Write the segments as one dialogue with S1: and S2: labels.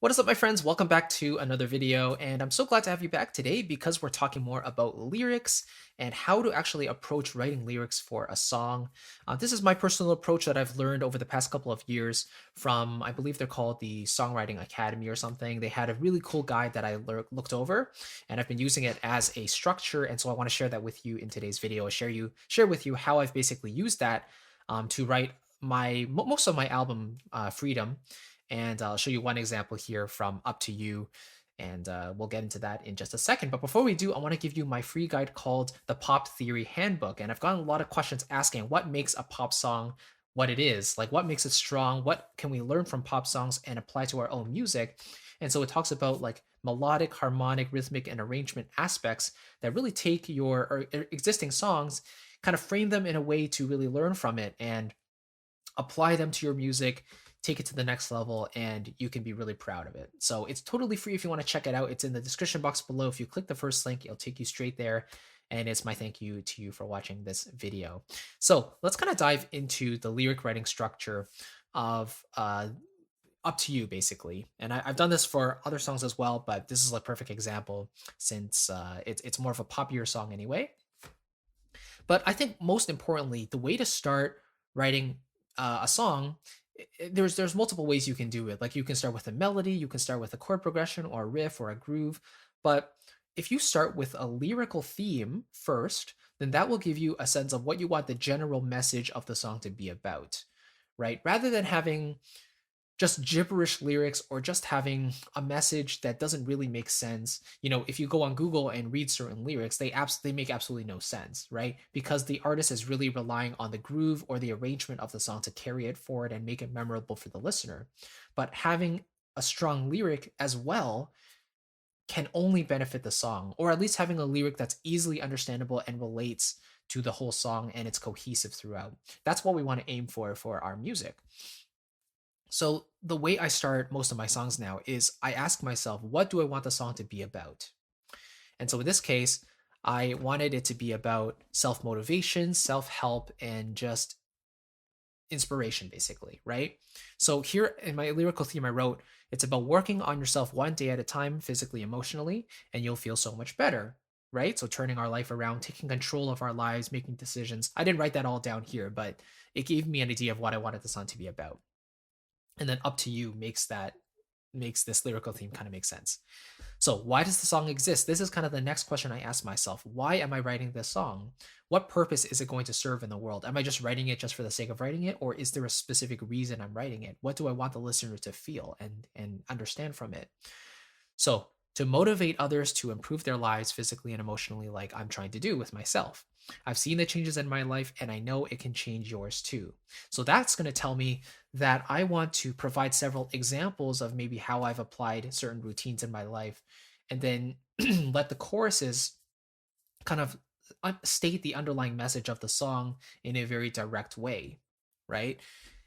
S1: What is up, my friends? Welcome back to another video, and I'm so glad to have you back today because we're talking more about lyrics and how to actually approach writing lyrics for a song. This is my personal approach that I've learned over the past couple of years from, I believe they're called the Songwriting Academy or something. They had a really cool guide that I looked over, and I've been using it as a structure, and so I want to share that with you in today's video. Share with you how I've basically used that to write most of my album Freedom, and I'll show you one example here from Up to You. And we'll get into that in just a second. But before we do, I want to give you my free guide called the Pop Theory Handbook. And I've gotten a lot of questions asking what makes a pop song what it is, like what makes it strong, what can we learn from pop songs and apply to our own music. And so it talks about like melodic, harmonic, rhythmic, and arrangement aspects that really take your existing songs, kind of frame them in a way to really learn from it and apply them to your music, take it to the next level, and you can be really proud of it. So it's totally free if you want to check it out. It's in the description box below. If you click the first link, it'll take you straight there. And it's my thank you to you for watching this video. So let's kind of dive into the lyric writing structure of Up to You, basically. And I've done this for other songs as well, but this is a perfect example since it's more of a poppier song anyway. But I think most importantly, the way to start writing a song, there's multiple ways you can do it. Like you can start with a melody, you can start with a chord progression or a riff or a groove. But if you start with a lyrical theme first, then that will give you a sense of what you want the general message of the song to be about, right? Rather than having just gibberish lyrics or just having a message that doesn't really make sense. If you go on Google and read certain lyrics, they make absolutely no sense, right? Because the artist is really relying on the groove or the arrangement of the song to carry it forward and make it memorable for the listener. But having a strong lyric as well can only benefit the song, or at least having a lyric that's easily understandable and relates to the whole song and it's cohesive throughout. That's what we want to aim for our music. So the way I start most of my songs now is I ask myself, what do I want the song to be about? And so in this case, I wanted it to be about self-motivation, self-help, and just inspiration, basically, right? So here in my lyrical theme, I wrote, it's about working on yourself one day at a time, physically, emotionally, and you'll feel so much better, right? So turning our life around, taking control of our lives, making decisions. I didn't write that all down here, but it gave me an idea of what I wanted the song to be about. And then Up to You makes this lyrical theme kind of make sense. So why does the song exist? This is kind of the next question I ask myself. Why am I writing this song? What purpose is it going to serve in the world? Am I just writing it just for the sake of writing it, or is there a specific reason I'm writing it? What do I want the listener to feel and understand from it? So to motivate others to improve their lives physically and emotionally, like I'm trying to do with myself. I've seen the changes in my life and I know it can change yours too. So that's going to tell me that I want to provide several examples of maybe how I've applied certain routines in my life, and then let the choruses kind of state the underlying message of the song in a very direct way, right?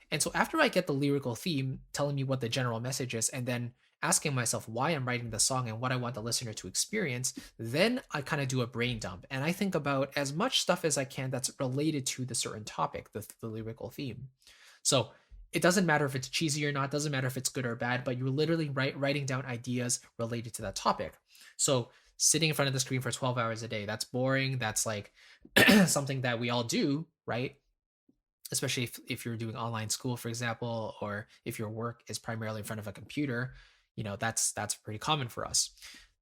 S1: And so after I get the lyrical theme telling me what the general message is, and then asking myself why I'm writing the song and what I want the listener to experience, then I kind of do a brain dump and I think about as much stuff as I can that's related to the certain topic, the lyrical theme. So it doesn't matter if it's cheesy or not, doesn't matter if it's good or bad, but you're literally writing down ideas related to that topic. So sitting in front of the screen for 12 hours a day, that's boring. That's like something that we all do, right? Especially if you're doing online school, for example, or if your work is primarily in front of a computer, that's pretty common for us.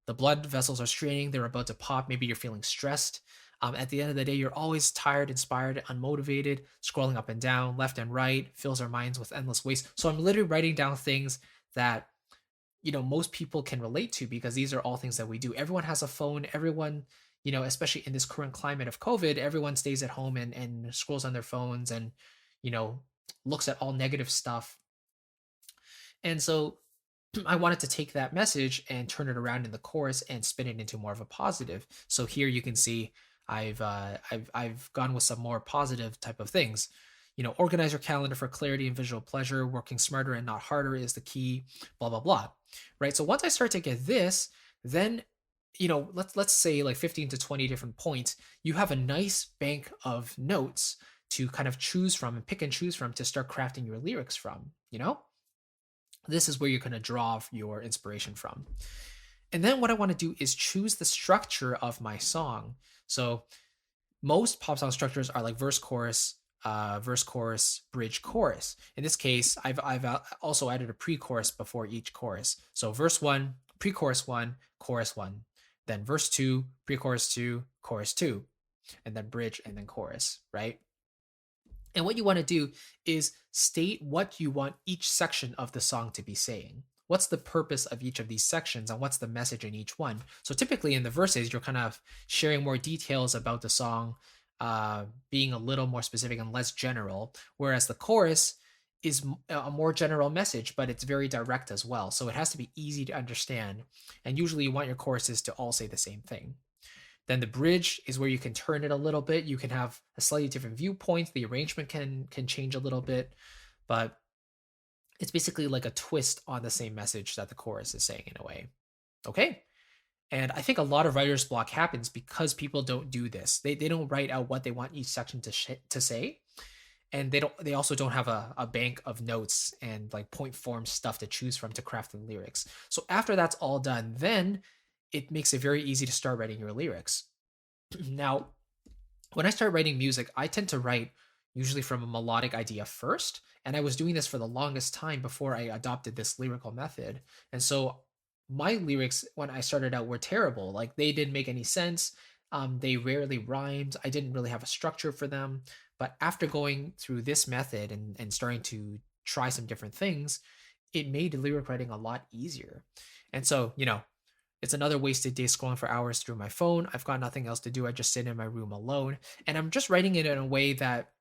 S1: The blood vessels are straining, they're about to pop. Maybe you're feeling stressed. At the end of the day, you're always tired, inspired, unmotivated, scrolling up and down, left and right, fills our minds with endless waste. So I'm literally writing down things that most people can relate to, because these are all things that we do. Everyone has a phone. Everyone, especially in this current climate of COVID, everyone stays at home and scrolls on their phones and you know looks at all negative stuff. And so I wanted to take that message and turn it around in the chorus and spin it into more of a positive. So here you can see I've gone with some more positive type of things. Organize your calendar for clarity and visual pleasure. Working smarter and not harder is the key. Blah blah blah. Right. So once I start to get this, then let's say like 15 to 20 different points. You have a nice bank of notes to kind of choose from and pick and choose from to start crafting your lyrics from. This is where you're going to draw your inspiration from. And then what I want to do is choose the structure of my song. So most pop song structures are like verse, chorus, bridge, chorus. In this case, I've also added a pre-chorus before each chorus. So verse one, pre-chorus one, chorus one, then verse two, pre-chorus two, chorus two, and then bridge and then chorus, right? And what you want to do is state what you want each section of the song to be saying. What's the purpose of each of these sections and what's the message in each one? So typically in the verses, you're kind of sharing more details about the song, being a little more specific and less general, whereas the chorus is a more general message, but it's very direct as well. So it has to be easy to understand. And usually you want your choruses to all say the same thing. Then the bridge is where you can turn it a little bit. You can have a slightly different viewpoint. The arrangement can change a little bit, but it's basically like a twist on the same message that the chorus is saying in a way. Okay. And I think a lot of writer's block happens because people don't do this. They don't write out what they want each section to say. And they also don't have a bank of notes and like point form stuff to choose from to craft the lyrics. So after that's all done, then it makes it very easy to start writing your lyrics. Now, when I start writing music, I tend to write usually from a melodic idea first. And I was doing this for the longest time before I adopted this lyrical method. And so my lyrics, when I started out, were terrible. Like they didn't make any sense. They rarely rhymed. I didn't really have a structure for them. But after going through this method and starting to try some different things, it made lyric writing a lot easier. And so, it's another wasted day scrolling for hours through my phone. I've got nothing else to do. I just sit in my room alone. And I'm just writing it in a way that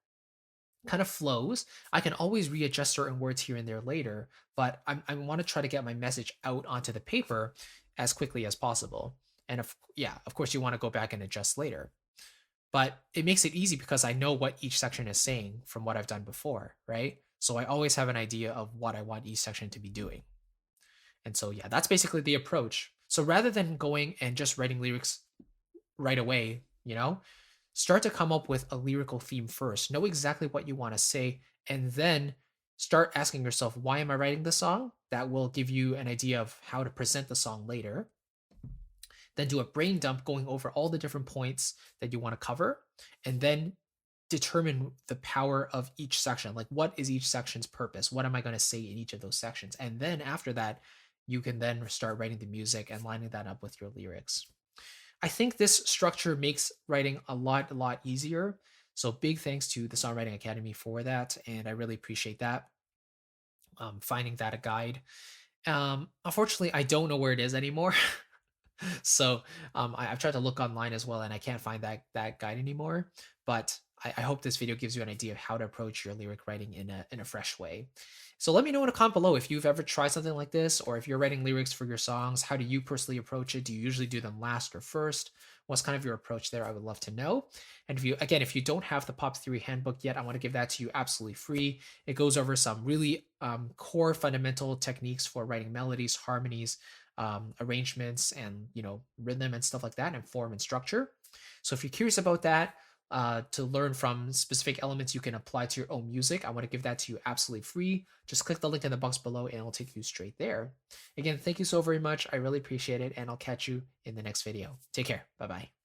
S1: kind of flows. I can always readjust certain words here and there later, but I want to try to get my message out onto the paper as quickly as possible. And of course, you want to go back and adjust later. But it makes it easy because I know what each section is saying from what I've done before, right? So I always have an idea of what I want each section to be doing. And so, that's basically the approach. So rather than going and just writing lyrics right away, start to come up with a lyrical theme first. Know exactly what you want to say, and then start asking yourself, why am I writing the song? That will give you an idea of how to present the song later. Then do a brain dump going over all the different points that you want to cover, and then determine the power of each section. Like, what is each section's purpose? What am I going to say in each of those sections? And then after that, you can then start writing the music and lining that up with your lyrics. I think this structure makes writing a lot easier. So big thanks to the Songwriting Academy for that. And I really appreciate that. Finding that a guide. Unfortunately, I don't know where it is anymore. So I've tried to look online as well, and I can't find that guide anymore. But I hope this video gives you an idea of how to approach your lyric writing in a fresh way. So let me know in a comment below if you've ever tried something like this, or if you're writing lyrics for your songs. How do you personally approach it? Do you usually do them last or first? What's kind of your approach there? I would love to know. And if you don't have the Pop Theory Handbook yet, I want to give that to you absolutely free. It goes over some really core fundamental techniques for writing melodies, harmonies, arrangements, and rhythm and stuff like that, and form and structure. So if you're curious about that, to learn from specific elements you can apply to your own music, I want to give that to you absolutely free. Just click the link in the box below and it'll take you straight there. Again, thank you so very much. I really appreciate it, and I'll catch you in the next video. Take care. Bye-bye.